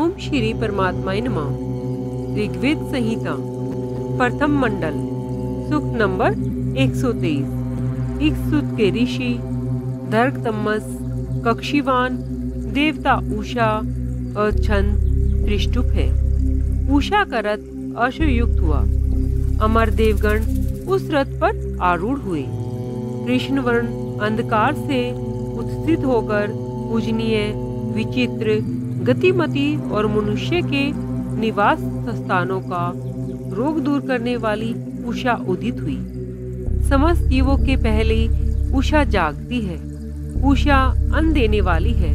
ओम श्री परमात्माय नमः। ऋग्वेद संहिता प्रथम मंडल सूक्त नंबर 123। इक्सुत के ऋषि धर्गतम्मस, कक्षीवान, देवता उषा और छंद त्रिष्टुप है। उषा का रथ अश्वयुक्त हुआ। अमर देवगण उस रथ पर आरूढ़ हुए। कृष्ण वर्ण अंधकार से उत्थित होकर पूजनीय, विचित्र, गतिमती और मनुष्य के निवास स्थानों का रोग दूर करने वाली उषा उदित हुई। समस्त जीवों के पहले उषा जागती है। उषा अन्न देने वाली है,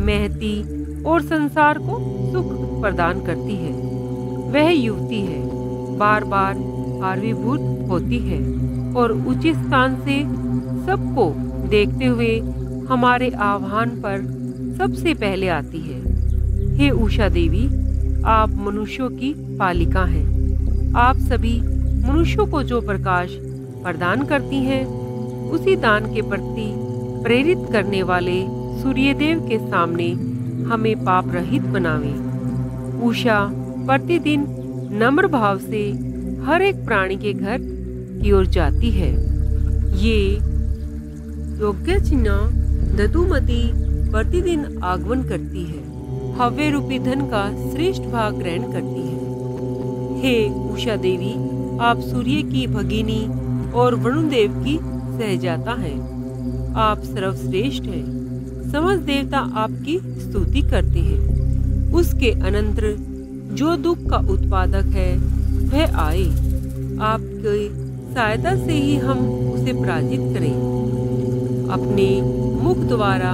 महती और संसार को सुख प्रदान करती है। वह युवती है, बार बार आविर्भूत होती है और उचित स्थान से सबको देखते हुए हमारे आह्वान पर सबसे पहले आती है। हे उषा देवी, आप मनुष्यों की पालिका हैं। आप सभी मनुष्यों को जो प्रकाश प्रदान करती हैं, उसी दान के प्रति प्रेरित करने वाले सूर्यदेव के सामने हमें पाप रहित बनावे। उषा प्रतिदिन नम्र भाव से हर एक प्राणी के घर की ओर जाती है। ये योग्यचिन्ना दधुमती प्रतिदिन आगमन करती है, हव्य रूपी धन का श्रेष्ठ भाग ग्रहण करती है। हे उषा देवी, आप सूर्य की भगिनी और वरुण देव की सहजाता हैं। आप सर्वश्रेष्ठ हैं। समस्त देवता आपकी स्तुति करते हैं। उसके अनंतर जो दुख का उत्पादक है वह आए। आपकी सहायता से ही हम उसे पराजित करें। अपने मुख द्वारा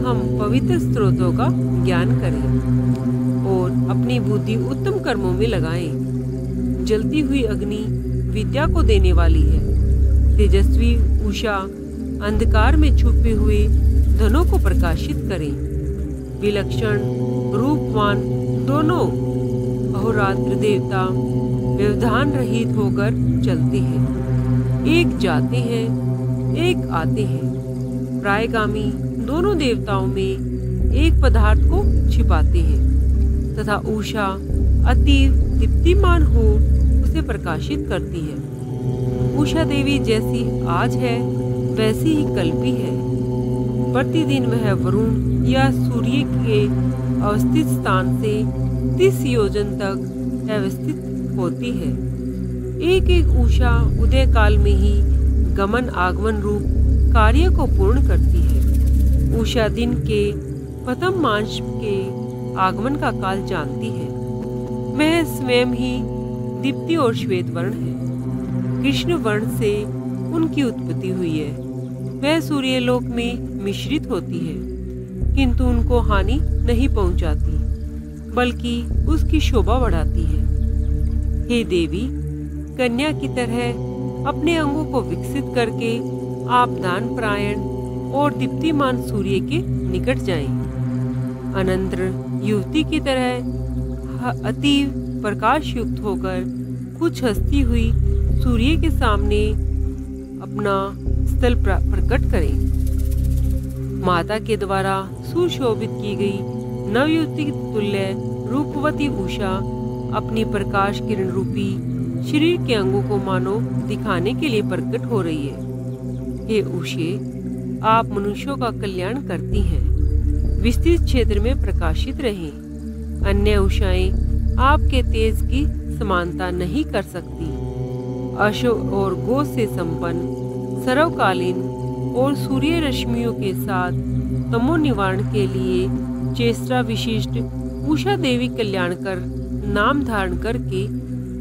हम पवित्र स्रोतों का ज्ञान करें और अपनी बुद्धि उत्तम कर्मों में लगाएं। जलती हुई अग्नि विद्या को देने वाली है। तेजस्वी उषा अंधकार में छुपे हुए धनों को प्रकाशित करें। विलक्षण रूपवान दोनों अहोरात्र देवता व्यवधान रहित होकर चलते हैं। एक जाते हैं, एक आते हैं। प्रायगामी दोनों देवताओं में एक पदार्थ को छिपाते हैं तथा उषा अतीव दीप्तिमान हो उसे प्रकाशित करती है। उषा देवी जैसी आज है वैसी ही कल भी है। प्रतिदिन वह वरुण या सूर्य के अवस्थित स्थान से 30 योजन तक अवस्थित होती है। एक एक उषा उदय काल में ही गमन आगमन रूप कार्य को पूर्ण करती है। उषा दिन के प्रथम मांश के आगमन का काल जानती है। वह स्वयं ही दीप्ति और श्वेत वर्ण है। कृष्ण वर्ण से उनकी उत्पत्ति हुई है। वह सूर्यलोक में मिश्रित होती है, किंतु उनको हानि नहीं पहुंचाती, बल्कि उसकी शोभा बढ़ाती है। हे देवी, कन्या की तरह अपने अंगों को विकसित करके आप दान परायण और दीप्तिमान सूर्य के निकट जाएं। अनंतर युवती की तरह अतीव प्रकाश युक्त होकर कुछ हंसती हुई सूर्य के सामने अपना स्थल प्रकट करें। माता के द्वारा सुशोभित की गई नवयुवती तुल्य रूपवती उषा अपनी प्रकाश किरण रूपी शरीर के अंगों को मानो दिखाने के लिए प्रकट हो रही है। हे उषे, आप मनुष्यों का कल्याण करती हैं। विस्तृत क्षेत्र में प्रकाशित रहें। अन्य उषाएं आपके तेज की समानता नहीं कर सकती। अश्व और गो से संपन्न सर्वकालीन और सूर्य रश्मियों के साथ तमो निवारण के लिए चेष्टा विशिष्ट उषा देवी कल्याणकर नाम धारण करके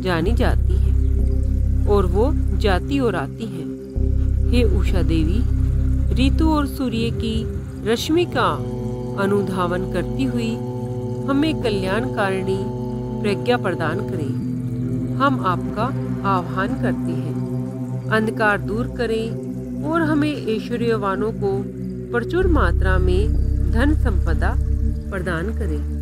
जानी जाती है और वो जाती और आती हैं। हे उषा देवी, ऋतु और सूर्य की रश्मि का अनुधावन करती हुई हमें कल्याणकारिणी प्रज्ञा प्रदान करें। हम आपका आह्वान करते हैं। अंधकार दूर करें और हमें ऐश्वर्यवानों को प्रचुर मात्रा में धन संपदा प्रदान करें।